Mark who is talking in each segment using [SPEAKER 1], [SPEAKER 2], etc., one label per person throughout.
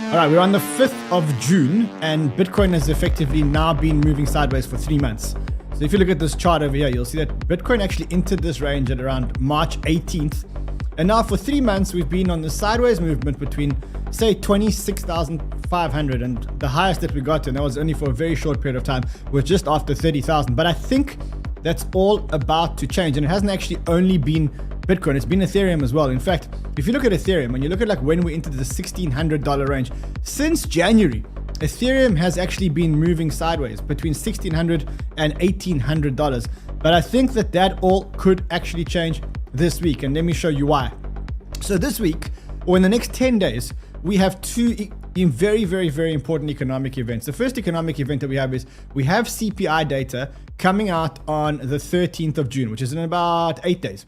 [SPEAKER 1] All right, we're on the 5th of June and Bitcoin has effectively now been moving sideways for 3 months. So if you look at this chart over here, you'll see that Bitcoin actually entered this range at around March 18th. And now for 3 months, we've been on the sideways movement between, say, 26,500 and the highest that we got, and that was only for a very short period of time, was just after 30,000. But I think that's all about to change, and it hasn't actually only been Bitcoin, it's been Ethereum as well. In fact, if you look at Ethereum and you look at like when we entered the $1,600 range, since January, Ethereum has actually been moving sideways between $1,600 and $1,800. But I think that all could actually change this week, and let me show you why. So this week, or in the next 10 days, we have two very, very, very important economic events. The first economic event that we have is we have CPI data coming out on the 13th of June, which is in about 8 days.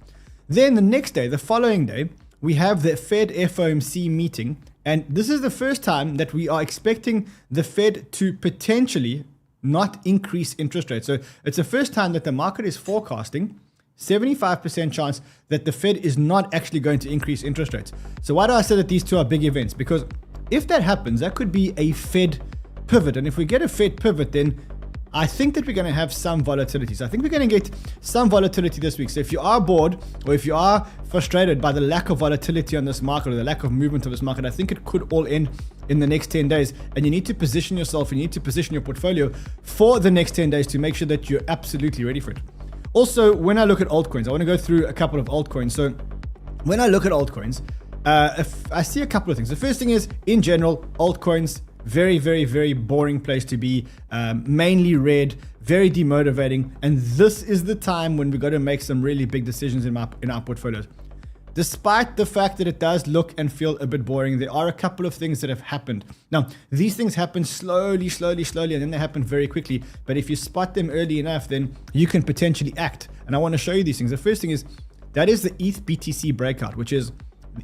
[SPEAKER 1] Then the next day, the following day, we have the Fed FOMC meeting. And this is the first time that we are expecting the Fed to potentially not increase interest rates. So it's the first time that the market is forecasting 75% chance that the Fed is not actually going to increase interest rates. So why do I say that these two are big events? Because if that happens, that could be a Fed pivot. And if we get a Fed pivot, then I think that we're going to have some volatility. So I think we're going to get some volatility this week. So if you are bored or if you are frustrated by the lack of volatility on this market or the lack of movement of this market, I think it could all end in the next 10 days. And you need to position yourself and you need to position your portfolio for the next 10 days to make sure that you're absolutely ready for it. Also, when I look at altcoins, I want to go through a couple of altcoins. So when I look at altcoins, I see a couple of things. The first thing is, in general, altcoins, very, very, very boring place to be, mainly red, very demotivating. And this is the time when we got to make some really big decisions in our portfolios. Despite the fact that it does look and feel a bit boring, there are a couple of things that have happened. Now, these things happen slowly, and then they happen very quickly. But if you spot them early enough, then you can potentially act. And I want to show you these things. The first thing is, that is the ETH BTC breakout, which is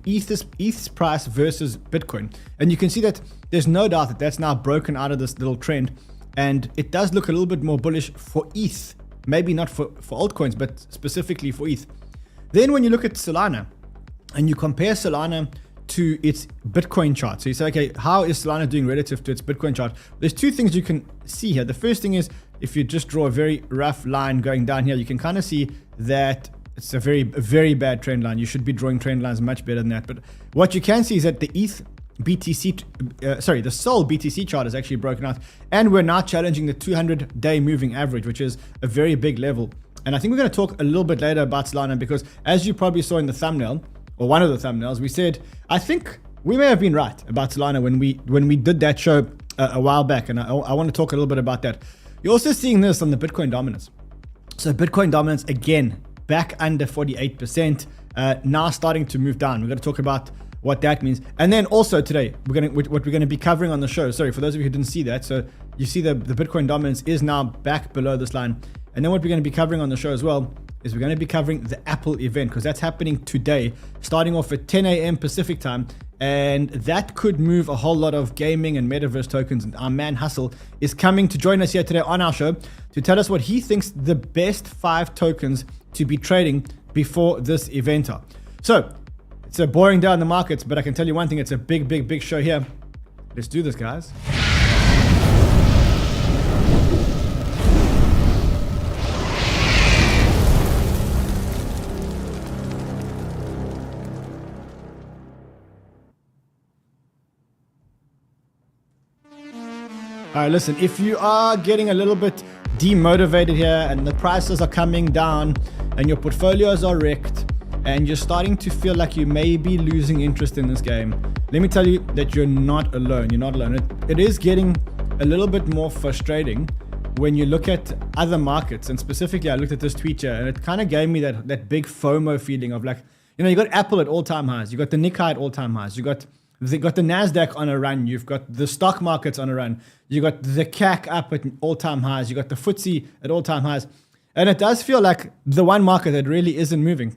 [SPEAKER 1] ETH's price versus Bitcoin. And you can see that there's no doubt that that's now broken out of this little trend. And it does look a little bit more bullish for ETH. Maybe not for altcoins, but specifically for ETH. Then when you look at Solana, and you compare Solana to its Bitcoin chart. So you say, okay, how is Solana doing relative to its Bitcoin chart? There's two things you can see here. The first thing is, if you just draw a very rough line going down here, you can kind of see that it's a very, very bad trend line. You should be drawing trend lines much better than that. But what you can see is that the ETH BTC, the Sol BTC chart is actually broken out, and we're now challenging the 200-day moving average, which is a very big level. And I think we're going to talk a little bit later about Solana, because as you probably saw in the thumbnail, or one of the thumbnails, we said, I think we may have been right about Solana when we did that show a while back, and I want to talk a little bit about that. You're also seeing this on the Bitcoin dominance. So Bitcoin dominance, again, back under 48%, now starting to move down. We're going to talk about what that means. And then also today, what we're going to be covering on the show. Sorry, for those of you who didn't see that. So you see the Bitcoin dominance is now back below this line. And then what we're going to be covering on the show as well is we're going to be covering the Apple event, because that's happening today, starting off at 10 a.m. Pacific time. And that could move a whole lot of gaming and metaverse tokens. And our man Hustle is coming to join us here today on our show to tell us what he thinks the best 5 tokens to be trading before this event are. So it's a boring day in the markets, but I can tell you one thing, it's a big, big, big show here. Let's do this, guys. All right, listen, if you are getting a little bit demotivated here and the prices are coming down and your portfolios are wrecked and you're starting to feel like you may be losing interest in this game, let me tell you that you're not alone. You're not alone. It is getting a little bit more frustrating when you look at other markets. And specifically, I looked at this tweet here and it kind of gave me that big FOMO feeling of like, you got Apple at all-time highs. You got the NIKKEI at all-time highs. You got the NASDAQ on a run. You've got the stock markets on a run. You got the CAC up at all-time highs. You got the 𝗲𝗧𝗏𝗪 at all-time highs. And it does feel like the one market that really isn't moving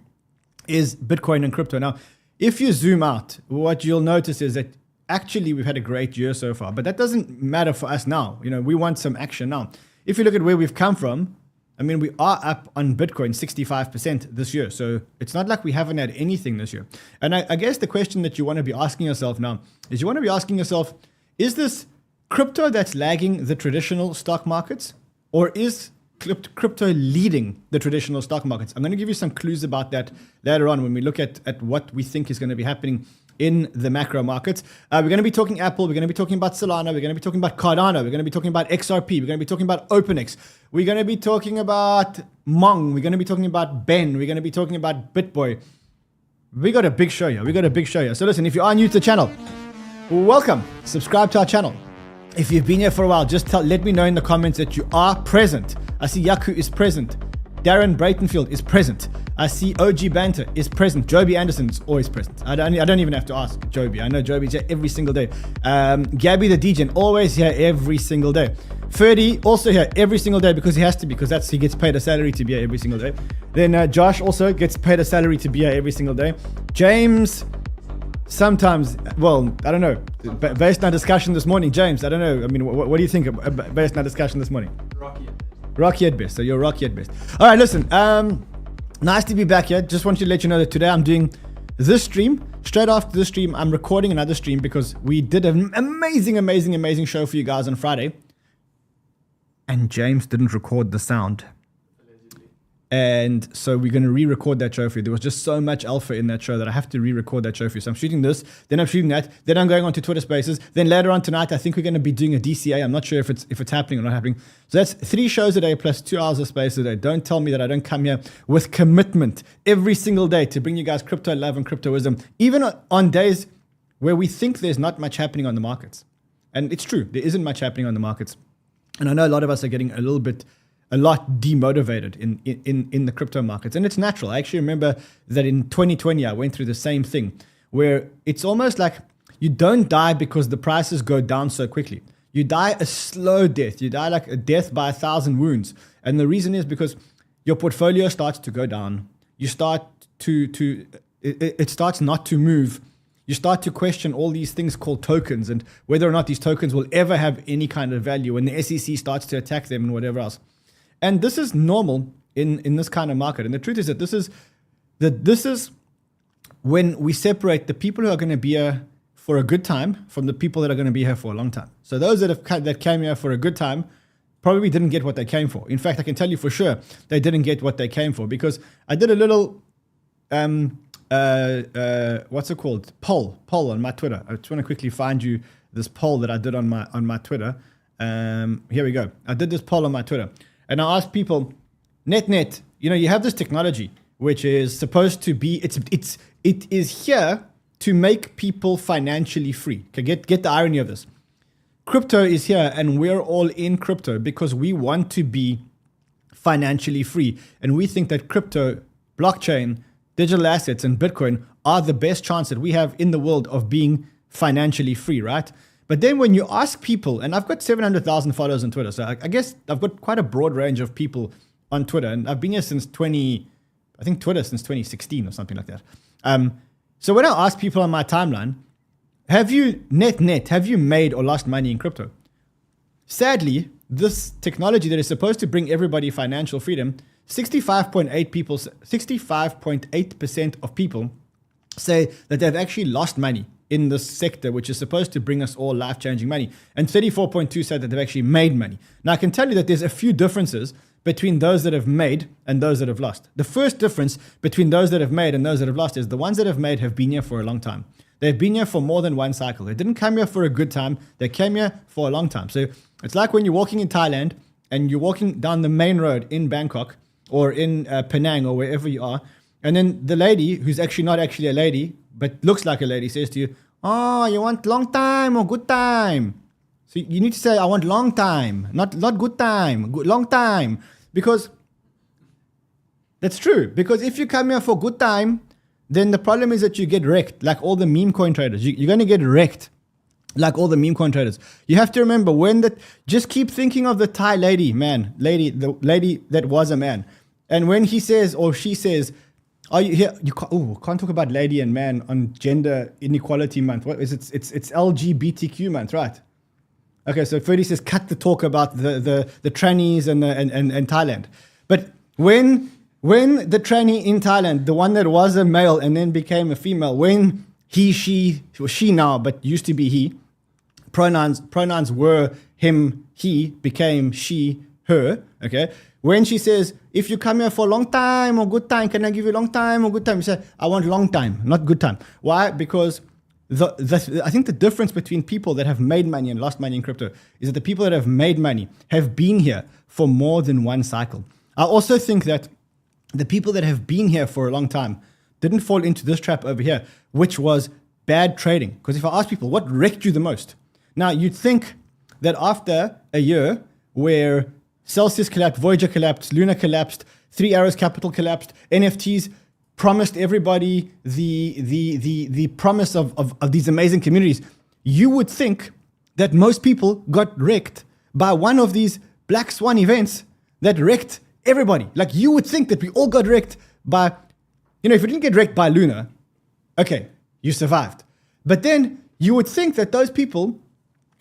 [SPEAKER 1] is Bitcoin and crypto. Now, if you zoom out, what you'll notice is that actually we've had a great year so far, but that doesn't matter for us now. We want some action now. If you look at where we've come from, I mean, we are up on Bitcoin 65% this year. So it's not like we haven't had anything this year. And I guess the question that you want to be asking yourself now is you want to be asking yourself, Is this crypto that's lagging the traditional stock markets, or is crypto leading the traditional stock markets? I'm going to give you some clues about that later on when we look at what we think is going to be happening in the macro markets. We're going to be talking Apple. We're going to be talking about Solana. We're going to be talking about Cardano. We're going to be talking about XRP. We're going to be talking about OpenX. We're going to be talking about Mong. We're going to be talking about Ben. We're going to be talking about BitBoy. We got a big show here. So listen, if you are new to the channel, welcome. Subscribe to our channel. If you've been here for a while, just let me know in the comments that you are present. I see Yaku is present. Darren Breitenfield is present. I see OG Banter is present. Joby Anderson is always present. I don't even have to ask Joby. I know Joby's here every single day. Gabby the DJ, always here every single day. Ferdy also here every single day because he has to be, because he gets paid a salary to be here every single day. Then Josh also gets paid a salary to be here every single day. James, sometimes, well, I don't know. Based on our discussion this morning, James, I don't know. I mean, what do you think based on our discussion this morning? Rocky at best. So you're Rocky at best. All right, listen. Nice to be back here. Just want to let you know that today I'm doing this stream. Straight after this stream, I'm recording another stream because we did an amazing show for you guys on Friday. And James didn't record the sound. And so we're going to re-record that show for you. There was just so much alpha in that show that I have to re-record that show for you. So I'm shooting this, then I'm shooting that, then I'm going on to Twitter Spaces. Then later on tonight, I think we're going to be doing a DCA. I'm not sure if it's happening or not happening. So that's 3 shows a day plus 2 hours of space a day. Don't tell me that I don't come here with commitment every single day to bring you guys crypto love and crypto wisdom, even on days where we think there's not much happening on the markets. And it's true, there isn't much happening on the markets. And I know a lot of us are getting a lot demotivated in the crypto markets. And it's natural. I actually remember that in 2020, I went through the same thing where it's almost like you don't die because the prices go down so quickly. You die a slow death. You die like a death by 1,000 wounds. And the reason is because your portfolio starts to go down. You start it starts not to move. You start to question all these things called tokens and whether or not these tokens will ever have any kind of value, and the SEC starts to attack them and whatever else. And this is normal in this kind of market. And the truth is that this is when we separate the people who are going to be here for a good time from the people that are going to be here for a long time. So those that came here for a good time probably didn't get what they came for. In fact, I can tell you for sure they didn't get what they came for, because I did a little what's it called? Poll on my Twitter. I just want to quickly find you this poll that I did on my Twitter. Here we go. I did this poll on my Twitter. And I asked people, net, you have this technology which is supposed to be, it is here to make people financially free. Okay, get the irony of this. Crypto is here and we're all in crypto because we want to be financially free. And we think that crypto, blockchain, digital assets, and Bitcoin are the best chance that we have in the world of being financially free, right? But then when you ask people, and I've got 700,000 followers on Twitter, so I guess I've got quite a broad range of people on Twitter, and I've been here since Twitter since 2016 or something like that. So when I ask people on my timeline, have you made or lost money in crypto? Sadly, this technology that is supposed to bring everybody financial freedom, 65.8% of people say that they've actually lost money in this sector, which is supposed to bring us all life-changing money. And 34.2% said that they've actually made money. Now, I can tell you that there's a few differences between those that have made and those that have lost. The first difference between those that have made and those that have lost is the ones that have made have been here for a long time. They've been here for more than one cycle. They didn't come here for a good time. They came here for a long time. So it's like when you're walking in Thailand and you're walking down the main road in Bangkok or in Penang or wherever you are, and then the lady, who's actually not actually a lady, but looks like a lady, says to you, "Oh, you want long time or good time?" So you need to say, "I want long time, not good time, long time." Because that's true. Because if you come here for good time, then the problem is that you get wrecked like all the meme coin traders. You're going to get wrecked like all the meme coin traders. You have to remember just keep thinking of the Thai lady, the lady that was a man. And when he says or she says, "Are you here?" Can't talk about lady and man on Gender Inequality Month. What is it? It's LGBTQ month, right? Okay, so Ferdy says cut the talk about the trannies and Thailand. But when the tranny in Thailand, the one that was a male and then became a female, when she now but used to be he, Pronouns were him, he, became she, her. Okay. When she says, if you come here for a long time or good time, can I give you long time or good time? You say, I want long time, not good time. Why? Because I think the difference between people that have made money and lost money in crypto is that the people that have made money have been here for more than one cycle. I also think that the people that have been here for a long time didn't fall into this trap over here, which was bad trading. Because if I ask people, what wrecked you the most? Now, you'd think that after a year where Celsius collapsed, Voyager collapsed, Luna collapsed, Three Arrows Capital collapsed, NFTs promised everybody the promise of these amazing communities, you would think that most people got wrecked by one of these black swan events that wrecked everybody. Like, you would think that we all got wrecked by, if you didn't get wrecked by Luna, okay, you survived. But then you would think that those people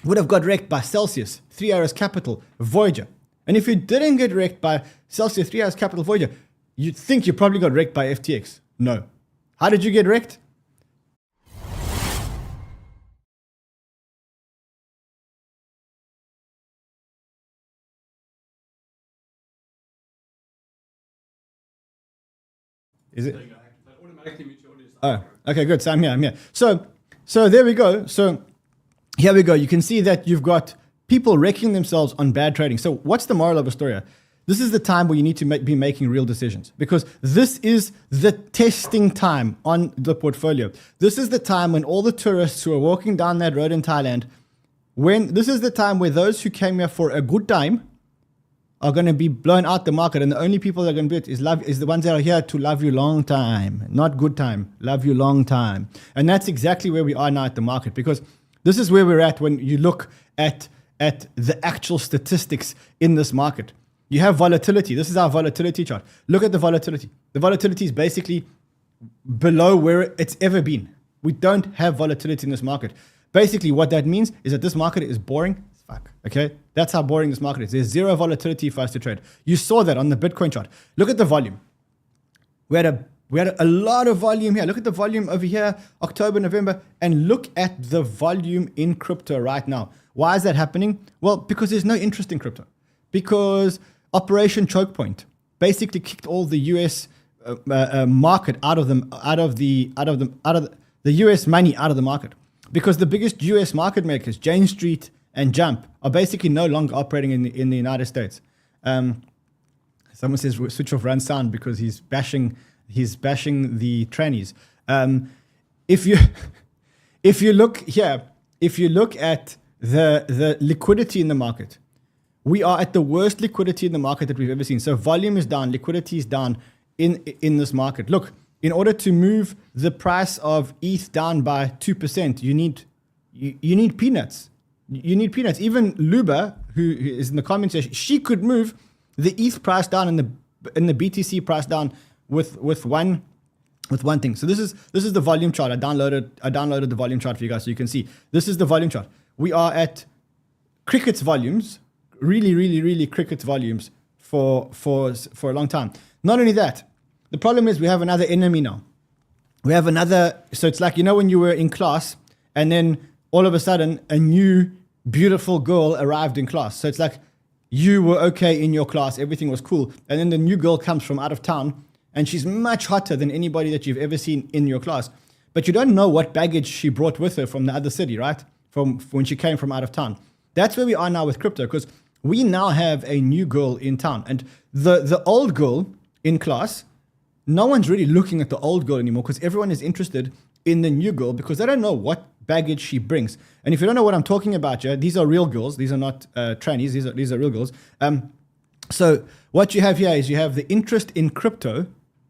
[SPEAKER 1] would have got wrecked by Celsius, Three Arrows Capital, Voyager. And if you didn't get wrecked by Celsius, Three Arrows Capital, Voyager, you'd think you probably got wrecked by FTX. No. How did you get wrecked? Is it? Oh, okay, good. So I'm here. So there we go. So here we go. You can see that you've got people wrecking themselves on bad trading. So what's the moral of the story? This is the time where you need to be making real decisions, because this is the testing time on the portfolio. This is the time when all the tourists who are walking down that road in Thailand, this is the time where those who came here for a good time are going to be blown out the market, and the only people that are going to be is the ones that are here to love you long time, not good time, love you long time. And that's exactly where we are now at the market, because this is where we're at when you look at the actual statistics in this market. You have volatility. This is our volatility chart. Look at the volatility. The volatility is basically below where it's ever been. We don't have volatility in this market. Basically, what that means is that this market is boring as fuck. Okay? That's how boring this market is. There's zero volatility for us to trade. You saw that on the Bitcoin chart. Look at the volume. We had a lot of volume here. Look at the volume over here, October, November, and look at the volume in crypto right now. Why is that happening? Well, because there's no interest in crypto. Because Operation Choke Point basically kicked all the US market out of the US money out of the market, because the biggest US market makers, Jane Street and Jump, are basically no longer operating in the United States. Someone says switch off run sound because he's bashing the trannies. If you look here, if you look at the liquidity in the market, we are at the worst liquidity in the market that we've ever seen. So volume is down, liquidity is down in this market. Look, in order to move the price of ETH down by 2%, you need peanuts. You need peanuts. Even Luba, who is in the comments, she could move the ETH price down and the BTC price down with one thing. So this is the volume chart. I downloaded the volume chart for you guys so you can see. This is the volume chart. We are at cricket's volumes. Really cricket volumes for a long time. Not only that, the problem is we have another enemy now. We have so it's like, when you were in class and then all of a sudden a new beautiful girl arrived in class. So it's like you were okay in your class, everything was cool. And then the new girl comes from out of town and she's much hotter than anybody that you've ever seen in your class. But you don't know what baggage she brought with her from the other city, right? From when she came from out of town. That's where we are now with crypto, because we now have a new girl in town, and the old girl in class, no one's really looking at the old girl anymore, because everyone is interested in the new girl because they don't know what baggage she brings. And if you don't know what I'm talking about, these are real girls. These are not trannies. These are real girls. So what you have here is you have the interest in crypto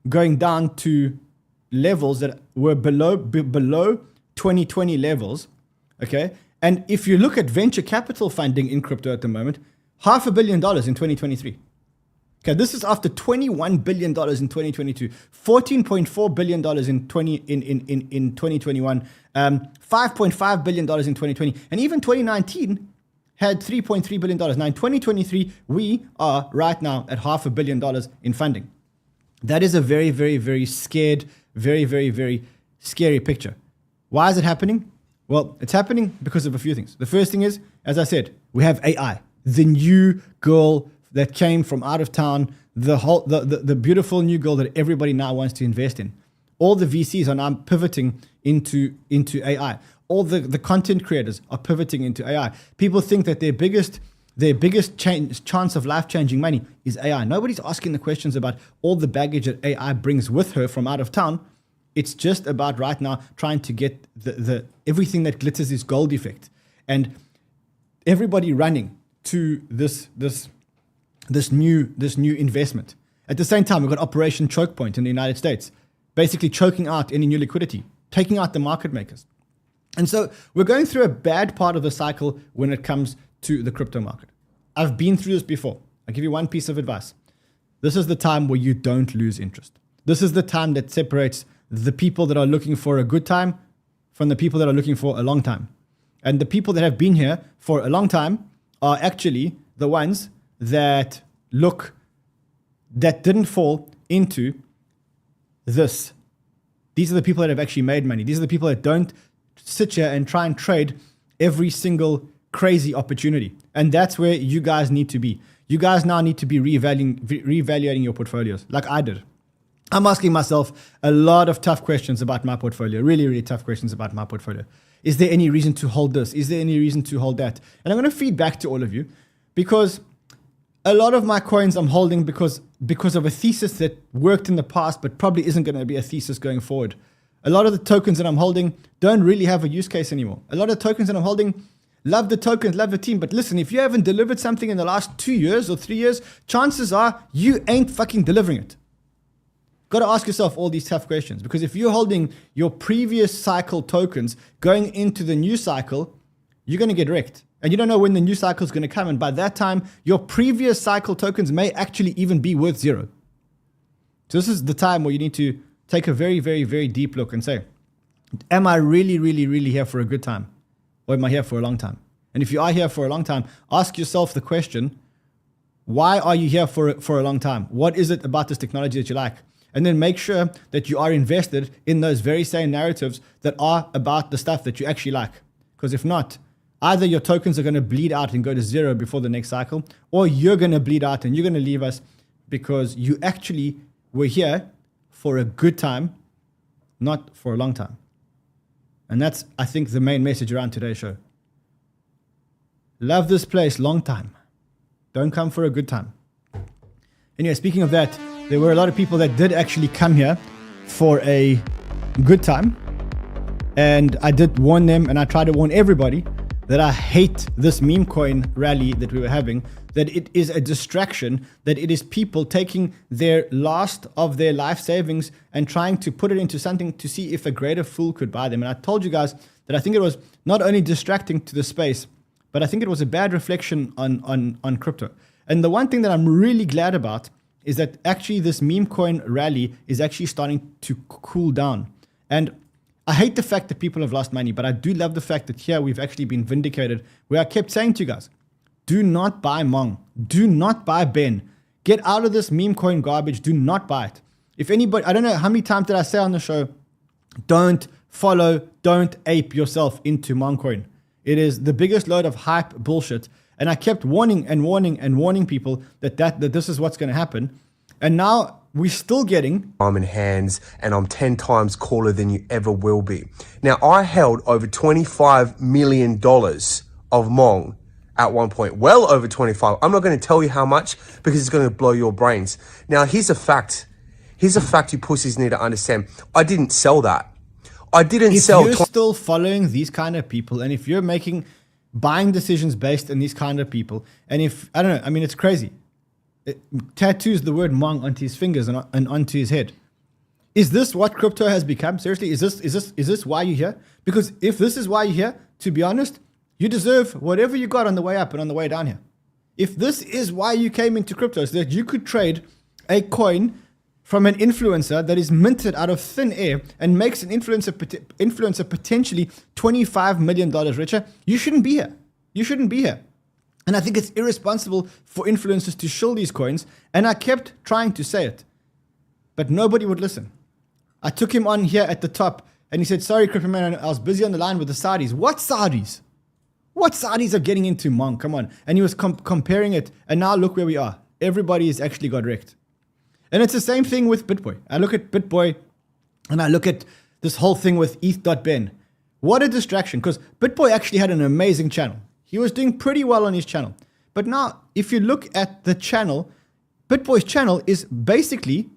[SPEAKER 1] going down to levels that were below 2020 levels. Okay. And if you look at venture capital funding in crypto at the moment, $500 million in 2023. Okay, this is after $21 billion in 2022, $14.4 billion in 2021, $5.5 billion in 2020, and even 2019 had $3.3 billion. Now in 2023, we are right now at $500 million in funding. That is a very scary picture. Why is it happening? Well, it's happening because of a few things. The first thing is, as I said, we have AI, the new girl that came from out of town, the beautiful new girl that everybody now wants to invest in. All the VCs are now pivoting into AI. All the content creators are pivoting into AI. People think that their biggest chance of life-changing money is AI. Nobody's asking the questions about all the baggage that AI brings with her from out of town. It's just about right now trying to get the everything that glitters is gold effect, and everybody running to this new investment. At the same time, we've got Operation Choke Point in the United States, basically choking out any new liquidity, taking out the market makers. And so we're going through a bad part of the cycle when it comes to the crypto market. I've been through this before. I'll give you one piece of advice. This is the time where you don't lose interest. This is the time that separates the people that are looking for a good time from the people that are looking for a long time. And the people that have been here for a long time are actually the ones that didn't fall into this. These are the people that have actually made money. These are the people that don't sit here and try and trade every single crazy opportunity. And that's where you guys need to be. You guys now need to be reevaluating your portfolios like I did. I'm asking myself a lot of tough questions about my portfolio, really, really tough questions about my portfolio. Is there any reason to hold this? Is there any reason to hold that? And I'm going to feed back to all of you, because a lot of my coins I'm holding because of a thesis that worked in the past, but probably isn't going to be a thesis going forward. A lot of the tokens that I'm holding don't really have a use case anymore. A lot of tokens that I'm holding, love the tokens, love the team. But listen, if you haven't delivered something in the last 2 years or 3 years, chances are you ain't fucking delivering it. Got to ask yourself all these tough questions, because if you're holding your previous cycle tokens going into the new cycle, you're going to get wrecked. And you don't know when the new cycle is going to come. And by that time, your previous cycle tokens may actually even be worth zero. So this is the time where you need to take a very, very, very deep look and say, am I really, really, really here for a good time? Or am I here for a long time? And if you are here for a long time, ask yourself the question, why are you here for a long time? What is it about this technology that you like? And then make sure that you are invested in those very same narratives that are about the stuff that you actually like. Because if not, either your tokens are going to bleed out and go to zero before the next cycle, or you're going to bleed out and you're going to leave us because you actually were here for a good time, not for a long time. And that's, I think, the main message around today's show. Love this place long time. Don't come for a good time. Anyway, speaking of that, there were a lot of people that did actually come here for a good time. And I did warn them, and I tried to warn everybody that I hate this meme coin rally that we were having, that it is a distraction, that it is people taking their last of their life savings and trying to put it into something to see if a greater fool could buy them. And I told you guys that I think it was not only distracting to the space, but I think it was a bad reflection on crypto. And the one thing that I'm really glad about is that actually this meme coin rally is actually starting to cool down. And I hate the fact that people have lost money, but I do love the fact that here we've actually been vindicated, where I kept saying to you guys, do not buy Mong, do not buy Ben, get out of this meme coin garbage, do not buy it. If anybody, I don't know how many times did I say on the show, don't follow, don't ape yourself into Mong coin. It is the biggest load of hype bullshit. And I kept warning and warning and warning people that this is what's going to happen. And now we're still getting...
[SPEAKER 2] I'm in hands and I'm 10 times cooler than you ever will be. Now, I held over $25 million of Mong at one point, well over 25. I'm not going to tell you how much because it's going to blow your brains. Now, here's a fact. Here's a fact you pussies need to understand. I didn't sell that. I didn't sell...
[SPEAKER 1] If you're still following these kind of people, and if you're making buying decisions based on these kind of people, and if, I don't know, I mean, it's crazy. It tattoos the word Mong onto his fingers and onto his head. Is this what crypto has become? Seriously, is this why you're here? Because if this is why you're here, to be honest, you deserve whatever you got on the way up and on the way down here. If this is why you came into crypto, so that you could trade a coin from an influencer that is minted out of thin air and makes an influencer potentially $25 million richer, you shouldn't be here. You shouldn't be here. And I think it's irresponsible for influencers to shill these coins. And I kept trying to say it, but nobody would listen. I took him on here at the top And he said, sorry, Crypto Man, I was busy on the line with the Saudis. What Saudis? What Saudis are getting into, Monk? Come on. And he was comparing it. And now look where we are. Everybody has actually got wrecked. And it's the same thing with BitBoy. I look at BitBoy and I look at this whole thing with eth.ben. What a distraction, because BitBoy actually had an amazing channel. He was doing pretty well on his channel. But now, if you look at the channel, BitBoy's channel is basically,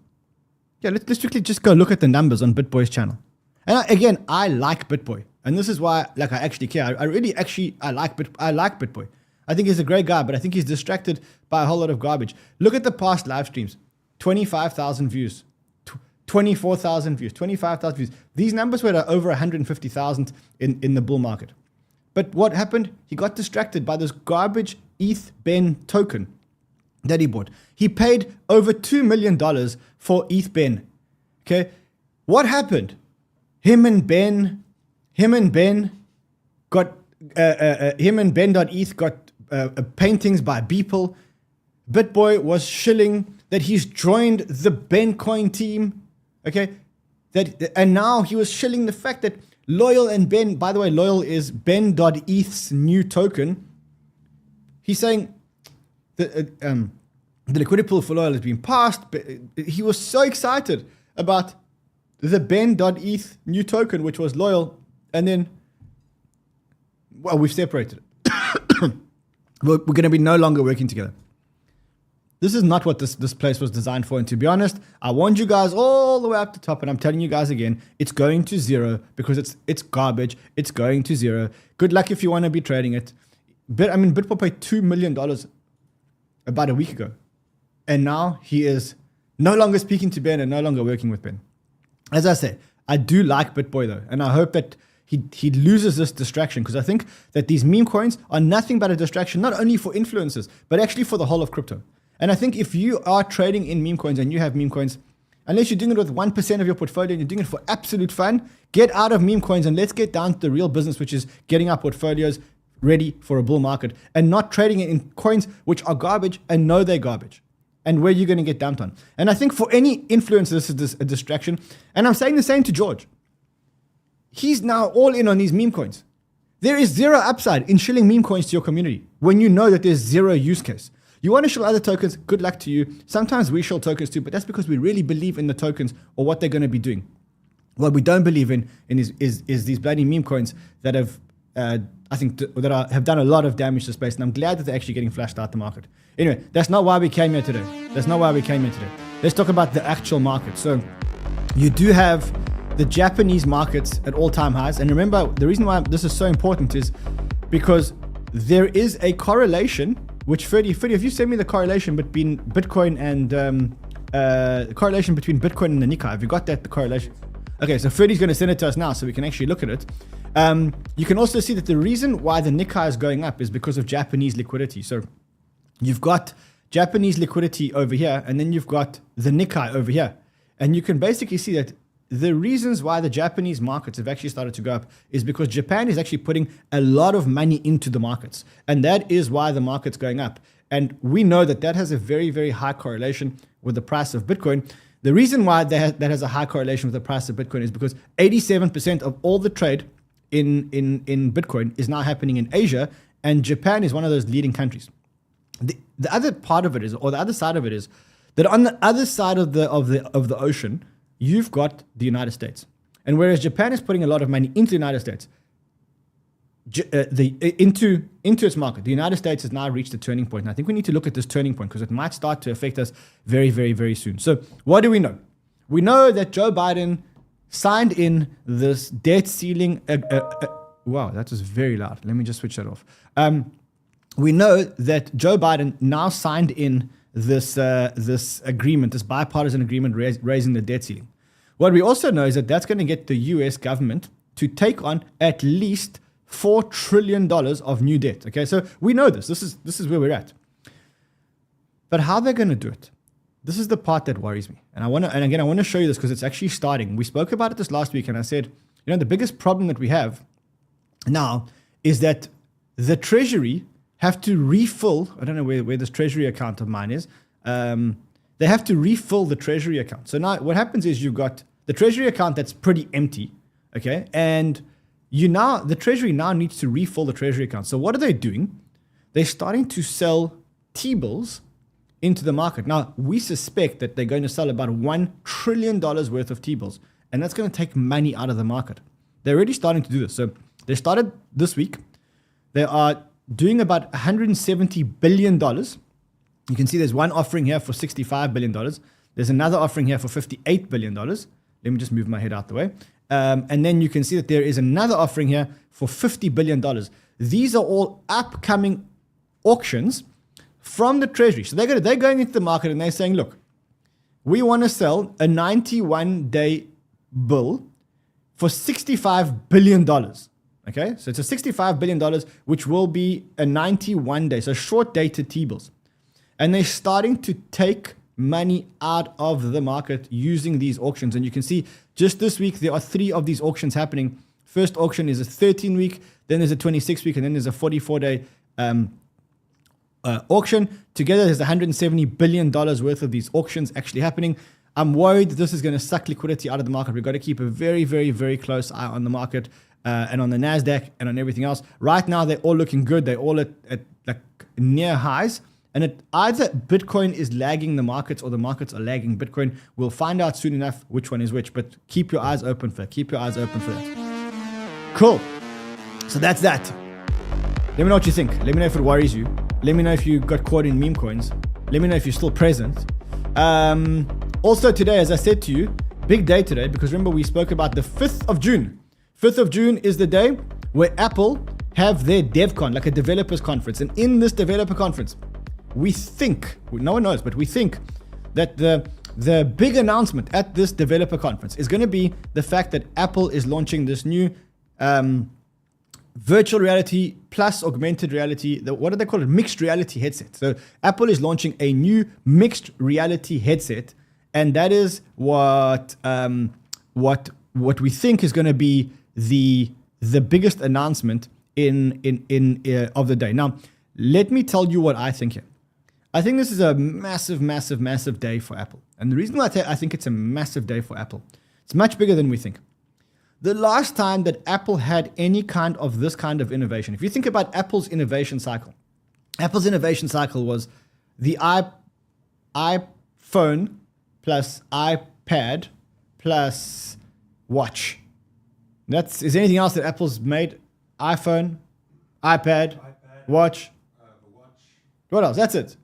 [SPEAKER 1] let's quickly just go look at the numbers on BitBoy's channel. And again, I like BitBoy. And this is why, I actually care. I like BitBoy. I think he's a great guy, but I think he's distracted by a whole lot of garbage. Look at the past live streams. 25,000 views, 24,000 views, 25,000 views. These numbers were over 150,000 in the bull market. But what happened? He got distracted by this garbage ETH-Ben token that he bought. He paid over $2 million for ETH-Ben. Okay, what happened? Him and Ben.eth got paintings by Beeple. BitBoy was shilling that he's joined the BenCoin team. Okay, and now he was shilling the fact that Loyal and Ben, by the way, Loyal is Ben.eth's new token. He's saying that the liquidity pool for Loyal has been passed. But he was so excited about the Ben.eth new token, which was Loyal, and then, well, we've separated it. We're going to be no longer working together. This is not what this place was designed for. And to be honest, I warned you guys all the way up the top, and I'm telling you guys again, it's going to zero because it's garbage. It's going to zero. Good luck if you want to be trading it. BitBoy paid $2 million about a week ago. And now he is no longer speaking to Ben and no longer working with Ben. As I say, I do like BitBoy though. And I hope that he loses this distraction, because I think that these meme coins are nothing but a distraction, not only for influencers, but actually for the whole of crypto. And I think if you are trading in meme coins and you have meme coins, unless you're doing it with 1% of your portfolio and you're doing it for absolute fun, get out of meme coins and let's get down to the real business, which is getting our portfolios ready for a bull market and not trading it in coins which are garbage and know they're garbage and where you're going to get dumped on. And I think for any influencer, this is a distraction. And I'm saying the same to George. He's now all in on these meme coins. There is zero upside in shilling meme coins to your community when you know that there's zero use case. You want to shill other tokens, good luck to you. Sometimes we shill tokens too, but that's because we really believe in the tokens or what they're going to be doing. What we don't believe in is these bloody meme coins that have, have done a lot of damage to space, and I'm glad that they're actually getting flashed out the market. Anyway, that's not why we came here today. Let's talk about the actual market. So you do have the Japanese markets at all-time highs. And remember, the reason why this is so important is because there is a correlation, which 𝗕𝗕𝗓, if you send me the correlation between Bitcoin and the correlation between Bitcoin and the NIKKEI, have you got that, the correlation? Okay, so 𝗕𝗕𝗓's going to send it to us now so we can actually look at it. You can also see that the reason why the NIKKEI is going up is because of Japanese liquidity. So you've got Japanese liquidity over here, and then you've got the NIKKEI over here. And you can basically see that the reasons why the Japanese markets have actually started to go up is because Japan is actually putting a lot of money into the markets. And that is why the market's going up. And we know that that has a very, very high correlation with the price of Bitcoin. The reason why that has a high correlation with the price of Bitcoin is because 87% of all the trade in Bitcoin is now happening in Asia, and Japan is one of those leading countries. The other part of it is, or the other side of it is, that on the other side of the ocean, you've got the United States. And whereas Japan is putting a lot of money into the United States, into its market, the United States has now reached a turning point. And I think we need to look at this turning point because it might start to affect us very, very, very soon. So what do we know? We know that Joe Biden signed in this debt ceiling. Wow, that was very loud. Let me just switch that off. We know that Joe Biden now signed in this agreement, this bipartisan agreement raising the debt ceiling. What we also know is that that's going to get the US government to take on at least $4 trillion of new debt. Okay, so we know this. This is where we're at. But how they're going to do it? This is the part that worries me. And I want to show you this because it's actually starting. We spoke about it this last week, and I said, the biggest problem that we have now is that the Treasury have to refill. I don't know where this Treasury account of mine is. They have to refill the Treasury account. So now what happens is you've got the Treasury account that's pretty empty. Okay, and the treasury now needs to refill the treasury account. So what are they doing? They're starting to sell T-bills into the market. Now, we suspect that they're going to sell about $1 trillion worth of T-bills, and that's going to take money out of the market. They're already starting to do this. So they started this week. They are doing about $170 billion. You can see there's one offering here for $65 billion. There's another offering here for $58 billion. Let me just move my head out the way. And then you can see that there is another offering here for $50 billion. These are all upcoming auctions from the treasury. So they're going into the market and they're saying, look, we want to sell a 91-day bill for $65 billion. Okay, so it's a $65 billion, which will be a 91-day, so short-dated T-bills. And they're starting to take money out of the market using these auctions. And you can see just this week, there are 3 of these auctions happening. First auction is a 13-week, then there's a 26-week, and then there's a 44-day auction. Together, there's $170 billion worth of these auctions actually happening. I'm worried this is going to suck liquidity out of the market. We've got to keep a very, very, very close eye on the market and on the NASDAQ and on everything else. Right now, they're all looking good. They're all at like near highs. And either Bitcoin is lagging the markets or the markets are lagging Bitcoin. We'll find out soon enough which one is which. But keep your eyes open for that. Keep your eyes open for that. Cool. So that's that. Let me know what you think. Let me know if it worries you. Let me know if you got caught in meme coins. Let me know if you're still present. Also today, as I said to you, big day today, because remember we spoke about the 5th of June. 5th of June is the day where Apple have their DevCon, like a developers conference. And in this developer conference, we think, no one knows, but we think that the big announcement at this developer conference is going to be the fact that Apple is launching this new virtual reality plus augmented reality, what do they call it? Mixed reality headset. So Apple is launching a new mixed reality headset, and that is what we think is going to be the biggest announcement of the day. Now, let me tell you what I think here. I think this is a massive, massive, massive day for Apple. And the reason why I think it's a massive day for Apple, it's much bigger than we think. The last time that Apple had any kind of this kind of innovation, if you think about Apple's innovation cycle was the iPhone plus iPad plus watch. Is there anything else that Apple's made? iPhone, iPad, watch. What else? That's it.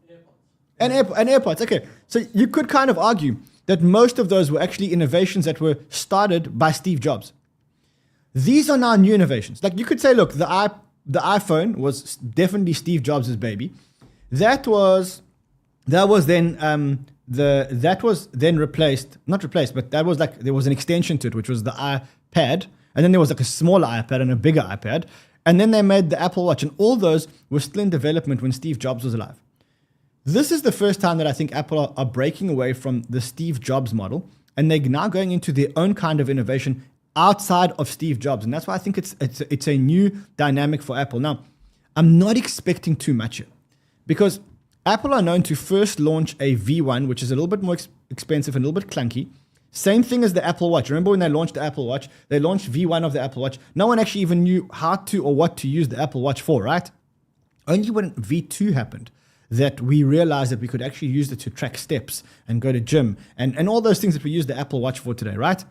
[SPEAKER 1] And AirPods. Okay. So you could kind of argue that most of those were actually innovations that were started by Steve Jobs. These are now new innovations. Like you could say, look, the iPhone was definitely Steve Jobs' baby. That was then replaced, not replaced, but that was like there was an extension to it, which was the iPad, and then there was like a smaller iPad and a bigger iPad, and then they made the Apple Watch, and all those were still in development when Steve Jobs was alive. This is the first time that I think Apple are breaking away from the Steve Jobs model, and they're now going into their own kind of innovation outside of Steve Jobs. And that's why I think it's a new dynamic for Apple. Now, I'm not expecting too much here because Apple are known to first launch a V1, which is a little bit more expensive and a little bit clunky. Same thing as the Apple Watch. Remember when they launched the Apple Watch? They launched V1 of the Apple Watch. No one actually even knew how to or what to use the Apple Watch for, right? Only when V2 happened that we realized that we could actually use it to track steps and go to gym and all those things that we use the Apple Watch for today, right?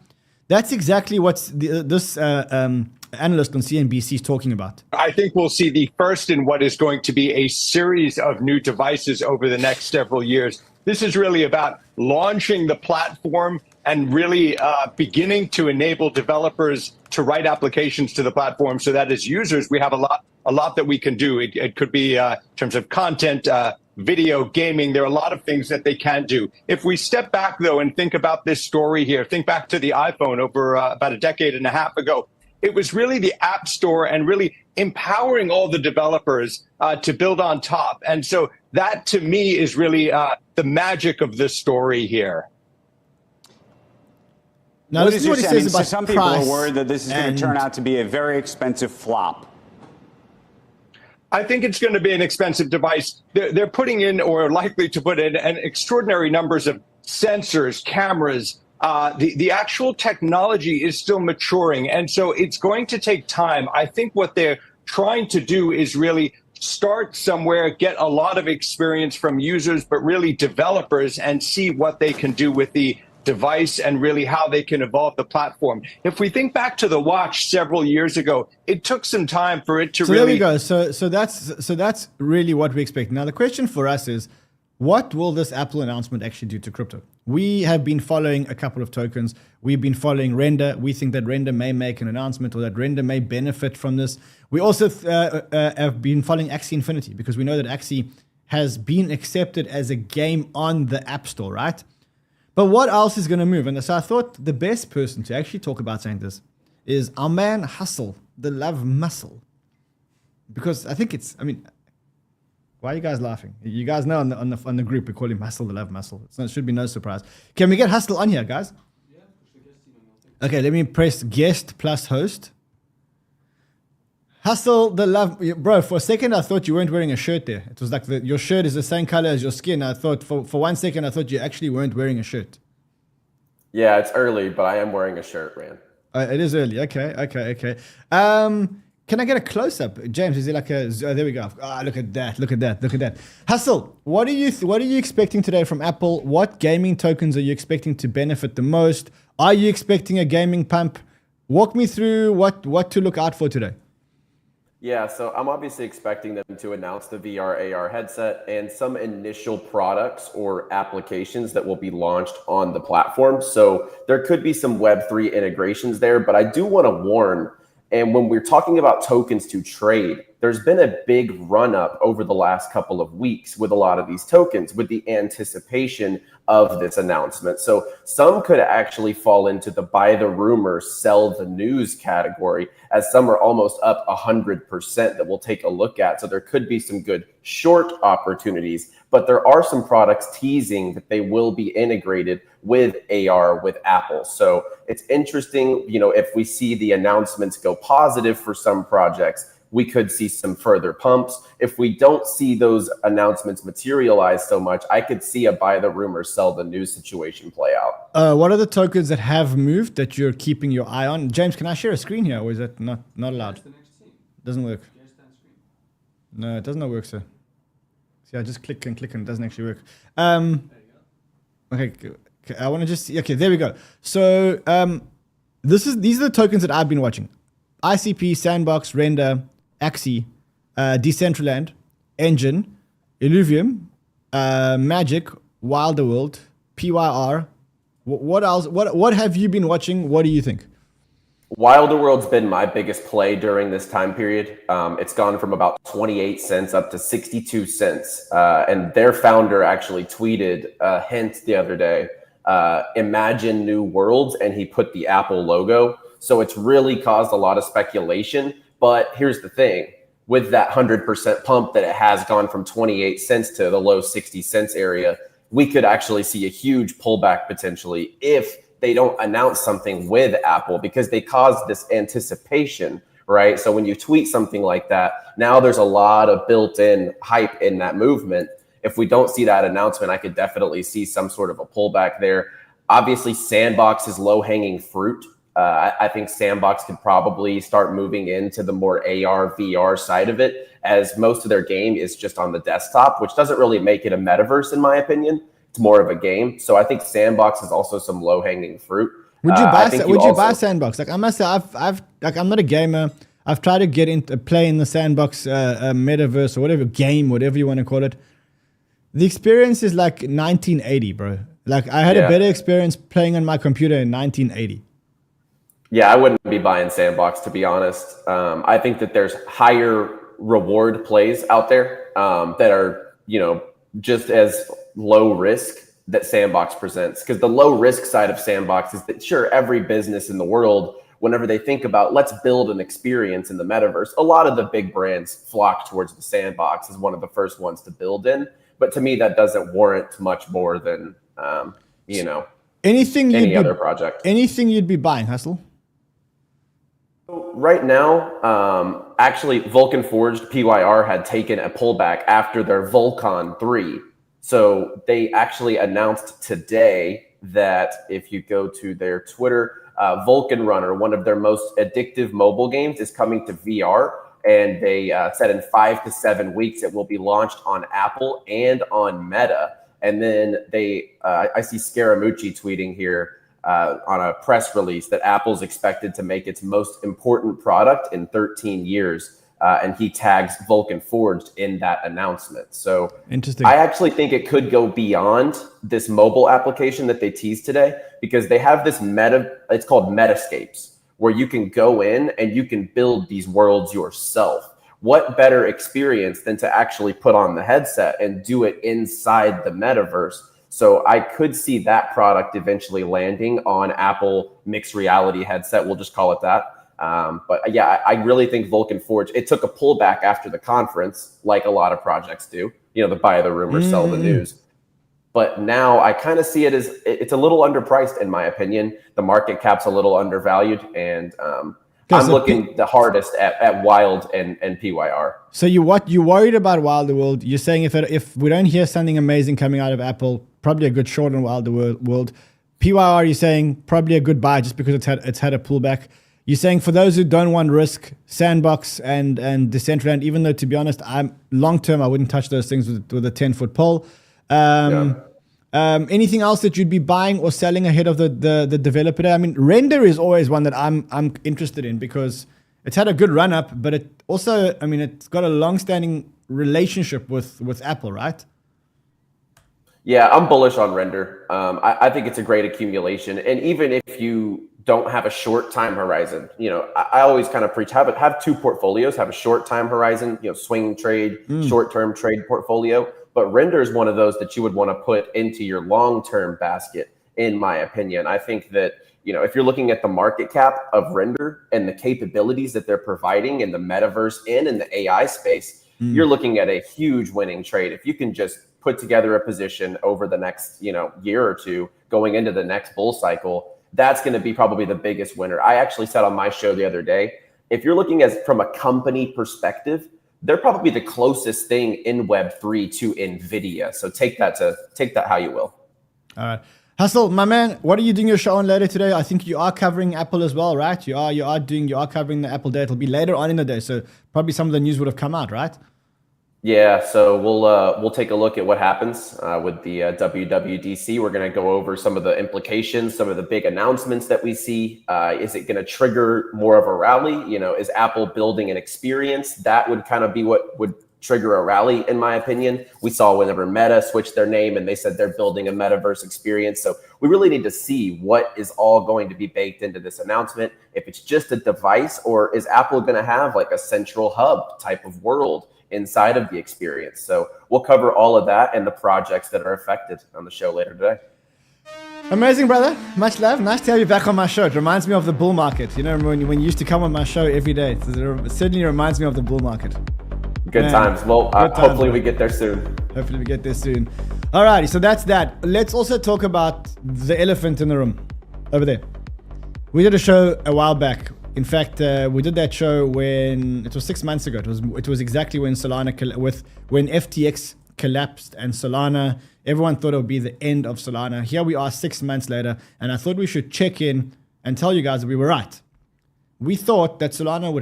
[SPEAKER 1] That's exactly what this analyst on CNBC is talking about.
[SPEAKER 3] I think we'll see the first in what is going to be a series of new devices over the next several years. This is really about launching the platform and really beginning to enable developers to write applications to the platform so that as users, we have a lot that we can do. It could be in terms of content, video, gaming. There are a lot of things that they can do. If we step back, though, and think about this story here, think back to the iPhone over about a decade and a half ago. It was really the App Store and really empowering all the developers to build on top. And so that, to me, is really the magic of this story here.
[SPEAKER 1] Now, this is what he says about
[SPEAKER 4] some people are worried that this is going to turn out to be a very expensive flop.
[SPEAKER 3] I think it's going to be an expensive device. They're putting in, or likely to put in, an extraordinary numbers of sensors, cameras, The actual technology is still maturing, and so it's going to take time. I think what they're trying to do is really start somewhere, get a lot of experience from users, but really developers, and see what they can do with the device and really how they can evolve the platform. If we think back to the watch several years ago, it took some time for it to
[SPEAKER 1] so
[SPEAKER 3] really.
[SPEAKER 1] There we go. So that's really what we expect. Now the question for us is, what will this Apple announcement actually do to crypto? We have been following a couple of tokens. We've been following Render. We think that Render may make an announcement, or that Render may benefit from this. We also have been following Axie Infinity, because we know that Axie has been accepted as a game on the App Store, right? But what else is going to move? And so I thought the best person to actually talk about saying this is our man Hustle, the Love Muscle. Because I think it's, I mean, why are you guys laughing? You guys know on the group we call him Hustle, the Love Muscle. It should be no surprise. Can we get Hustle on here, guys? Yeah. Okay, let me press guest plus host. Hustle, the Love, bro. For a second, I thought you weren't wearing a shirt there. It was like your shirt is the same color as your skin. I thought for 1 second, I thought you actually weren't wearing a shirt.
[SPEAKER 5] Yeah, it's early, but I am wearing a shirt, man.
[SPEAKER 1] It is early. Okay. Can I get a close up, James? Is it like a? Oh, there we go. Ah, look at that. Hustle. What are you expecting today from Apple? What gaming tokens are you expecting to benefit the most? Are you expecting a gaming pump? Walk me through what to look out for today.
[SPEAKER 5] Yeah, so I'm obviously expecting them to announce the VR AR headset and some initial products or applications that will be launched on the platform. So there could be some Web3 integrations there, but I do want to warn, and when we're talking about tokens to trade, there's been a big run up over the last couple of weeks with a lot of these tokens with the anticipation of this announcement. So some could actually fall into the buy the rumor, sell the news category, as some are almost up 100% that we'll take a look at. So there could be some good short opportunities, but there are some products teasing that they will be integrated with AR with Apple. So it's interesting, if we see the announcements go positive for some projects, we could see some further pumps. If we don't see those announcements materialize so much, I could see a buy the rumor, sell the news situation play out.
[SPEAKER 1] What are the tokens that have moved that you're keeping your eye on? James, can I share a screen here, or is that not allowed? Doesn't work. No, it does not work, sir. See, I just click and it doesn't actually work. Okay, I want to just see. Okay, there we go. So these are the tokens that I've been watching: ICP, Sandbox, Render, Axie, Decentraland, Engine, Illuvium, Magic, Wilderworld, PYR. What else? What have you been watching? What do you think?
[SPEAKER 5] Wilderworld's been my biggest play during this time period. It's gone from about 28 cents up to 62 cents. And their founder actually tweeted a hint the other day, imagine new worlds, and he put the Apple logo. So it's really caused a lot of speculation. But here's the thing. With that 100% pump that it has gone from 28 cents to the low 60 cents area, we could actually see a huge pullback potentially if they don't announce something with Apple, because they cause this anticipation, right? So when you tweet something like that, now there's a lot of built-in hype in that movement. If we don't see that announcement, I could definitely see some sort of a pullback there. Obviously, Sandbox is low-hanging fruit. I think Sandbox could probably start moving into the more AR, VR side of it, as most of their game is just on the desktop, which doesn't really make it a metaverse, in my opinion. It's more of a game. So I think Sandbox is also some low-hanging fruit.
[SPEAKER 1] Would you buy Sandbox? Like I must say, I'm not a gamer. I've tried to get into play in the Sandbox metaverse or whatever game, whatever you want to call it. The experience is like 1980, bro. Like I had a better experience playing on my computer in 1980.
[SPEAKER 5] Yeah, I wouldn't be buying Sandbox, to be honest. I think that there's higher reward plays out there that are, just as low risk that Sandbox presents. Because the low risk side of Sandbox is that, sure, every business in the world, whenever they think about let's build an experience in the metaverse, a lot of the big brands flock towards the Sandbox as one of the first ones to build in. But to me, that doesn't warrant much more than, any other project.
[SPEAKER 1] Anything you'd be buying, Hustle?
[SPEAKER 5] Right now, actually, Vulcan Forged PYR had taken a pullback after their Vulcan 3. So they actually announced today that if you go to their Twitter, Vulcan Runner, one of their most addictive mobile games, is coming to VR. And they said in 5 to 7 weeks, it will be launched on Apple and on Meta. And then I see 𝗕𝗕𝗓𝗏𝗧𝗓 tweeting here on a press release that Apple's expected to make its most important product in 13 years. And he tags Vulcan Forged in that announcement. So
[SPEAKER 1] interesting.
[SPEAKER 5] I actually think it could go beyond this mobile application that they teased today, because they have this it's called Metascapes, where you can go in and you can build these worlds yourself. What better experience than to actually put on the headset and do it inside the metaverse? So I could see that product eventually landing on Apple mixed reality headset. We'll just call it that. But yeah, I really think Vulcan Forge, it took a pullback after the conference, like a lot of projects do, the buy the rumor, sell the news. But now I kind of see it as it's a little underpriced, in my opinion. The market cap's a little undervalued, and I'm looking the hardest at Wild and PYR.
[SPEAKER 1] So you worried about Wild World? You're saying if we don't hear something amazing coming out of Apple, probably a good short on Wild World. PYR, you're saying probably a good buy just because it's had a pullback. You're saying for those who don't want risk, Sandbox and Decentraland, even though, to be honest, long term I wouldn't touch those things with a 10-foot pole. Anything else that you'd be buying or selling ahead of the developer day? I mean, Render is always one that I'm interested in because it's had a good run up, but it also, it's got a long-standing relationship with Apple, right?
[SPEAKER 5] Yeah, I'm bullish on Render. I think it's a great accumulation, and even if you don't have a short time horizon, I always kind of preach have two portfolios, have a short time horizon, swing trade, short-term trade portfolio. But Render is one of those that you would want to put into your long-term basket, in my opinion. I think that, if you're looking at the market cap of Render and the capabilities that they're providing in the metaverse and in the AI space, you're looking at a huge winning trade. If you can just put together a position over the next, year or two going into the next bull cycle, that's going to be probably the biggest winner. I actually said on my show the other day, if you're looking from a company perspective, they're probably the closest thing in Web3 to NVIDIA. So take that how you will.
[SPEAKER 1] All right. 𝗕𝗏𝗧𝗏, my man, what are you doing your show on later today? I think you are covering Apple as well, right? You are covering the Apple day. It'll be later on in the day. So probably some of the news would have come out, right?
[SPEAKER 5] Yeah, so we'll take a look at what happens with the WWDC. We're going to go over some of the implications, some of the big announcements that we see. Is it going to trigger more of a rally? Is Apple building an experience? That would kind of be what would trigger a rally, in my opinion. We saw whenever Meta switched their name and they said they're building a metaverse experience. So we really need to see what is all going to be baked into this announcement. If it's just a device, or is Apple going to have like a central hub type of world inside of the experience? So we'll cover all of that and the projects that are affected on the show later today.
[SPEAKER 1] Amazing, brother. Much love. Nice to have you back on my show. It reminds me of the bull market. When you used to come on my show every day. It certainly reminds me of the bull market.
[SPEAKER 5] Good times. Well, hopefully we get there soon.
[SPEAKER 1] Hopefully we get there soon. Alrighty, so that's that. Let's also talk about the elephant in the room over there. We did a show a while back. In fact, we did that show when it was 6 months ago. It was exactly when when FTX collapsed and Solana. Everyone thought it would be the end of Solana. Here we are 6 months later, and I thought we should check in and tell you guys that we were right. We thought that Solana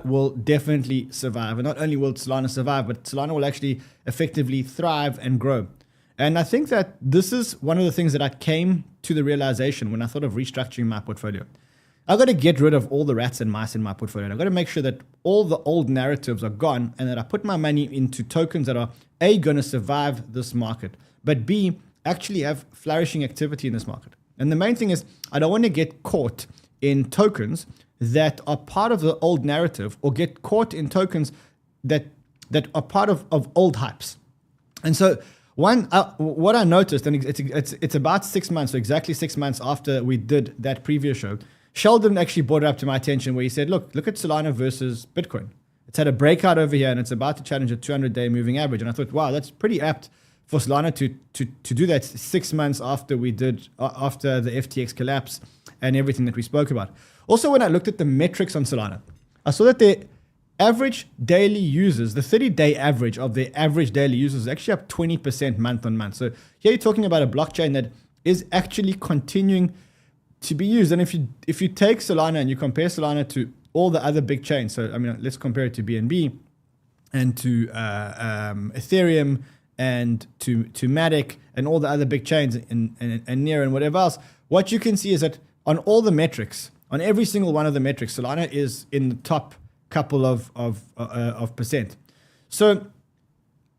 [SPEAKER 1] will definitely survive, and not only will Solana survive, but Solana will actually effectively thrive and grow. And I think that this is one of the things that I came to the realization when I thought of restructuring my portfolio. I've got to get rid of all the rats and mice in my portfolio. I've got to make sure that all the old narratives are gone and that I put my money into tokens that are A, going to survive this market, but B, actually have flourishing activity in this market. And the main thing is I don't want to get caught in tokens that are part of the old narrative, or get caught in tokens that are part of old hypes. And so what I noticed, and it's about 6 months, so exactly 6 months after we did that previous show, Sheldon actually brought it up to my attention where he said, look at Solana versus Bitcoin. It's had a breakout over here and it's about to challenge a 200-day moving average. And I thought, wow, that's pretty apt for Solana to do that 6 months after after the FTX collapse and everything that we spoke about. Also, when I looked at the metrics on Solana, I saw that average daily users, the 30-day average of their average daily users is actually up 20% month on month. So here you're talking about a blockchain that is actually continuing to be used. And if you take Solana and you compare Solana to all the other big chains, so I mean, let's compare it to BNB and to Ethereum and to Matic and all the other big chains and Near and whatever else, what you can see is that on all the metrics, on every single one of the metrics, Solana is in the top couple of percent. So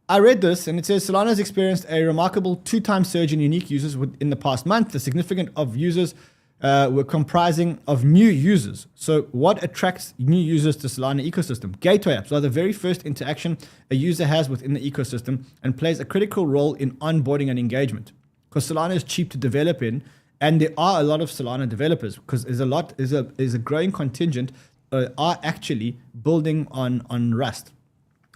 [SPEAKER 1] I read this and it says Solana has experienced a remarkable 2-time surge in unique users in the past month. The significant of users were comprising of new users. So what attracts new users to Solana ecosystem? Gateway apps are the very first interaction a user has within the ecosystem and plays a critical role in onboarding and engagement. Because Solana is cheap to develop in, and there are a lot of Solana developers because there's a growing contingent are actually building on Rust.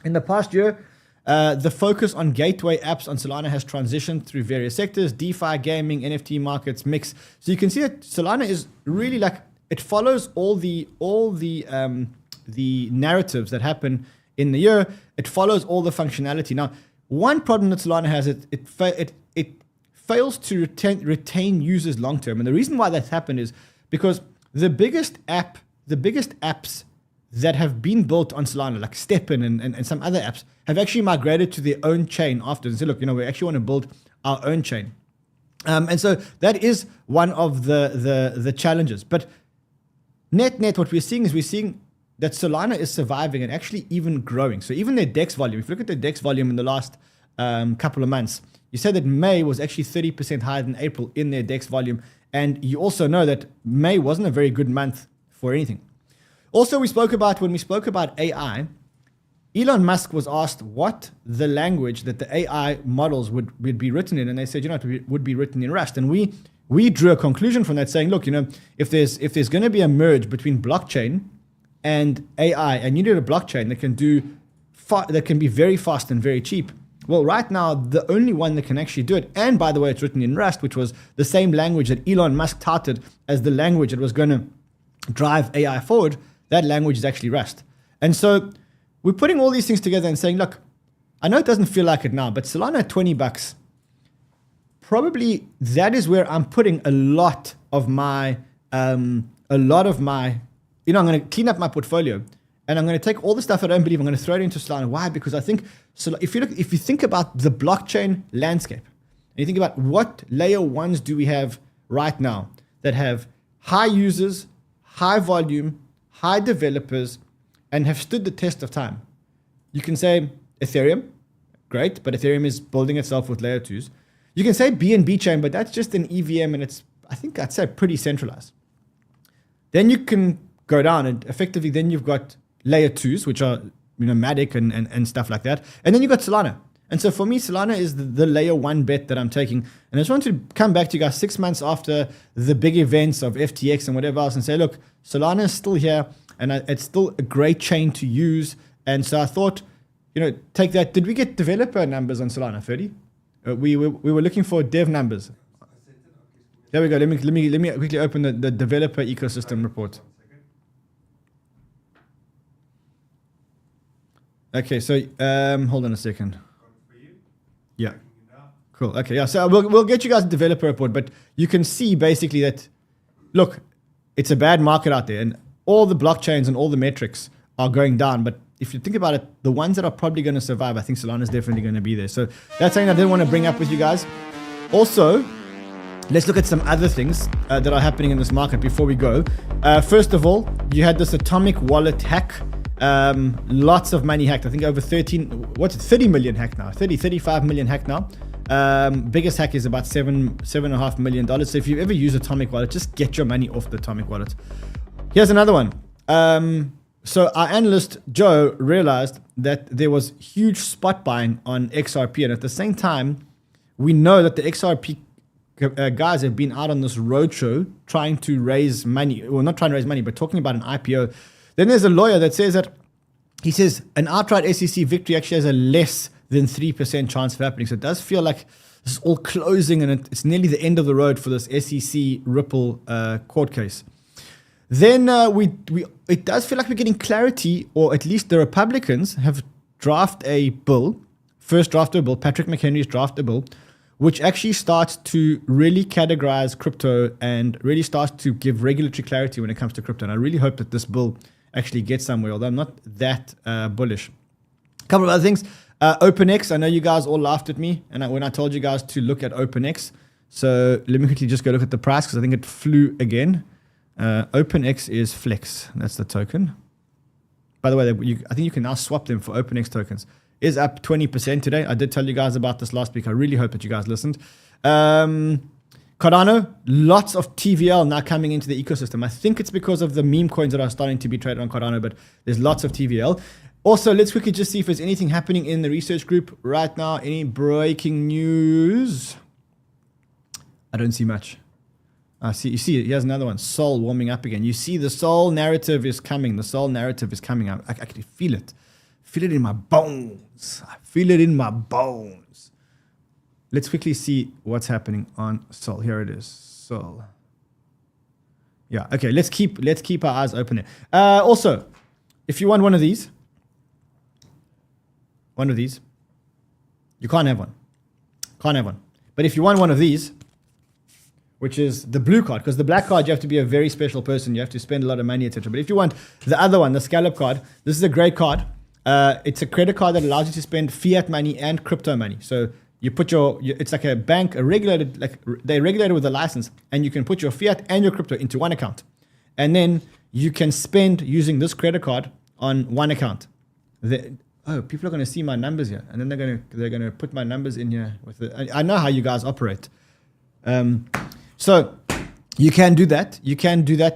[SPEAKER 1] In the past year, the focus on gateway apps on Solana has transitioned through various sectors: DeFi, gaming, NFT markets, mix. So you can see that Solana is really like, it follows all the narratives that happen in the year. It follows all the functionality. Now, one problem that Solana has, it fails to retain users long term. And the reason why that's happened is because the biggest apps that have been built on Solana, like STEPN and some other apps, have actually migrated to their own chain after and say, look, we actually want to build our own chain. And so that is one of the challenges. But net, what we're seeing that Solana is surviving and actually even growing. So even their DEX volume, if you look at the DEX volume in the last couple of months, you said that May was actually 30% higher than April in their DEX volume. And you also know that May wasn't a very good month for anything. Also, when we spoke about AI, Elon Musk was asked what the language that the AI models would be written in. And they said, it would be written in Rust. And we drew a conclusion from that saying, look, if there's going to be a merge between blockchain and AI, and you need a blockchain that can be very fast and very cheap. Well, right now, the only one that can actually do it, and by the way, it's written in Rust, which was the same language that Elon Musk touted as the language that was going to drive AI forward, that language is actually Rust. And so we're putting all these things together and saying, look, I know it doesn't feel like it now, but Solana at $20, probably that is where I'm putting a lot of my, I'm going to clean up my portfolio. And I'm going to take all the stuff I don't believe, I'm going to throw it into Solana. Why? Because I think, so if you think about the blockchain landscape, and you think about what layer ones do we have right now that have high users, high volume, high developers, and have stood the test of time. You can say Ethereum, great, but Ethereum is building itself with layer 2s. You can say BNB chain, but that's just an EVM, and it's, I think I'd say, pretty centralized. Then you can go down, and effectively then you've got layer 2s, which are Matic and stuff like that. And then you got Solana. And so for me, Solana is the layer 1 bet that I'm taking. And I just want to come back to you guys 6 months after the big events of FTX and whatever else and say, look, Solana is still here and it's still a great chain to use. And so I thought, take that. Did we get developer numbers on Solana, 𝗕𝗘𝗧? We were looking for dev numbers. There we go. Let me quickly open the developer ecosystem report. Okay, so hold on a second. Yeah. Cool. Okay, yeah. So we'll get you guys a developer report, but you can see basically that, look, it's a bad market out there, and all the blockchains and all the metrics are going down. But if you think about it, the ones that are probably going to survive, I think Solana is definitely going to be there. So that's something I didn't want to bring up with you guys. Also, let's look at some other things that are happening in this market before we go. First of all, you had this atomic wallet hack. Lots of money hacked. I think over 30 million hacked now. 35 million hacked now. Biggest hack is about $7.5 million. So if you ever use Atomic Wallet, just get your money off the Atomic Wallet. Here's another one. So our analyst Joe realized that there was huge spot buying on XRP, and at the same time, we know that the XRP guys have been out on this roadshow trying to raise money. Well, not trying to raise money, but talking about an IPO. Then there's a lawyer that says that, he says an outright SEC victory actually has a less than 3% chance of happening. So it does feel like this is all closing and it's nearly the end of the road for this SEC Ripple court case. Then it does feel like we're getting clarity, or at least the Republicans have drafted a bill, first draft of a bill, Patrick McHenry's draft a bill, which actually starts to really categorize crypto and really starts to give regulatory clarity when it comes to crypto. And I really hope that this bill actually gets somewhere, although I'm not that bullish. A couple of other things. OpenX, I know you guys all laughed at me when I told you guys to look at OpenX. So let me quickly just go look at the price because I think it flew again. OpenX is Flex. That's the token. By the way, I think you can now swap them for OpenX tokens. Is up 20% today. I did tell you guys about this last week. I really hope that you guys listened. Cardano, lots of TVL now coming into the ecosystem. I think it's because of the meme coins that are starting to be traded on Cardano, but there's lots of TVL. Also, let's quickly just see if there's anything happening in the research group right now. Any breaking news? I don't see much. You see, here's another one. Sol warming up again. You see, the Sol narrative is coming. The Sol narrative is coming. I actually feel it. Feel it in my bones. I feel it in my bones. Let's quickly see what's happening on Sol. Here it is. Sol. Yeah. Okay. Let's keep our eyes open here. Also, if you want one of these, you can't have one. Can't have one. But if you want one of these, which is the blue card, because the black card, you have to be a very special person. You have to spend a lot of money, etc. But if you want the other one, the scallop card, this is a great card. It's a credit card that allows you to spend fiat money and crypto money. So you put it's like a bank, they're regulated with a license, and you can put your fiat and your crypto into one account. And then you can spend using this credit card on one account. People are going to see my numbers here, and then they're going to put my numbers in here I know how you guys operate. So you can do that.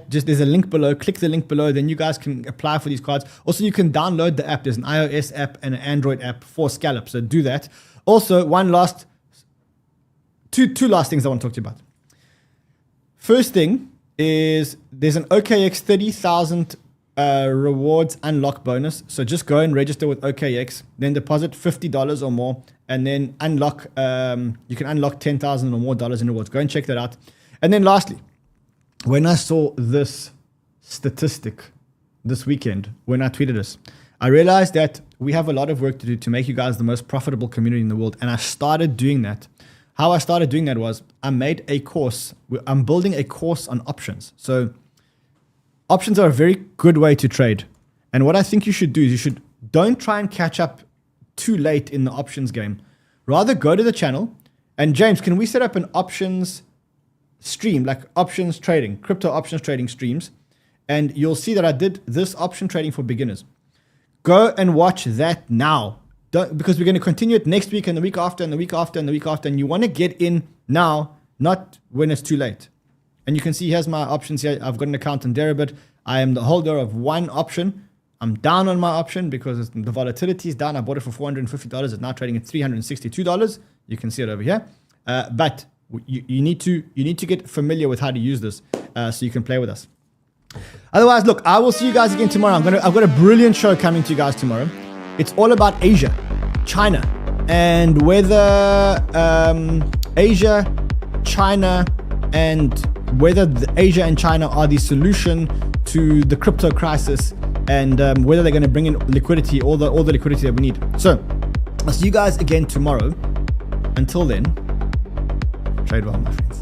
[SPEAKER 1] Just there's a link below. Click the link below. Then you guys can apply for these cards. Also, you can download the app. There's an iOS app and an Android app for Scallop. So do that. Also, two last things I want to talk to you about. First thing is there's an OKX 30,000 rewards unlock bonus. So just go and register with OKX, then deposit $50 or more, and then unlock. You can unlock $10,000 or more in rewards. Go and check that out. And then lastly, when I saw this statistic this weekend, when I tweeted this, I realized that we have a lot of work to do to make you guys the most profitable community in the world. And I started doing that. How I started doing that was I made a course. I'm building a course on options. So options are a very good way to trade. And what I think you should do is don't try and catch up too late in the options game. Rather go to the channel. And James, can we set up an options stream, like options trading, crypto options trading streams? And you'll see that I did this option trading for beginners. Go and watch that now. Because we're going to continue it next week and the week after and the week after and the week after. And you want to get in now, not when it's too late. And you can see here's my options here. I've got an account on Deribit. I am the holder of one option. I'm down on my option because the volatility is down. I bought it for $450. It's now trading at $362. You can see it over here. But you need to get familiar with how to use this so you can play with us. Otherwise, look, I will see you guys again tomorrow. I've got a brilliant show coming to you guys tomorrow. It's all about Asia, China, and whether Asia, China, and whether Asia and China are the solution to the crypto crisis, and whether they're going to bring in liquidity, all the liquidity that we need. So I'll see you guys again tomorrow. Until then, trade well, my friends.